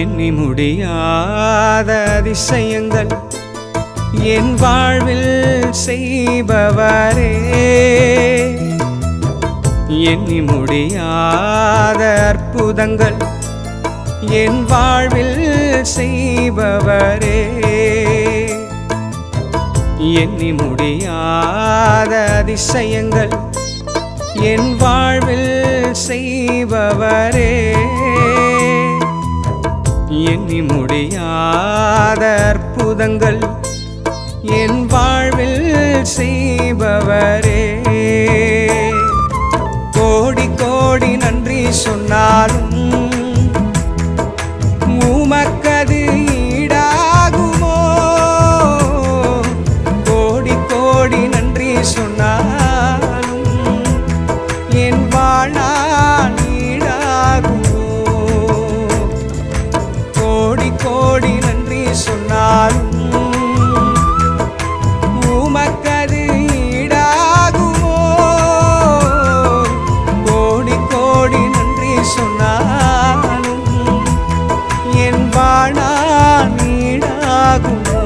எண்ணி முடியாத அதிசயங்கள் என் வாழ்வில் செய்பவரே, எண்ணி முடியாத அற்புதங்கள் என் வாழ்வில் செய்பவரே, எண்ணி முடியாத அதிசயங்கள் என் வாழ்வில் செய்பவரே, எண்ணி முடியாத அற்புதங்கள் என் வாழ்வில் செய்பவரே. கோடி கோடி நன்றி சொன்னாலும் உமக்கது ஈடாகுமோ? கோடி கோடி நன்றி சொன்னாலும் என் வாழ்நாள் ஈடாகுமோ? கோடி கோடி நன்றி சொன்னாலும் உமக்கது ஈடாகுமோ? கோடி கோடி நன்றி சொன்னாலும் என் வாழ்நாள் ஈடாகுமோ?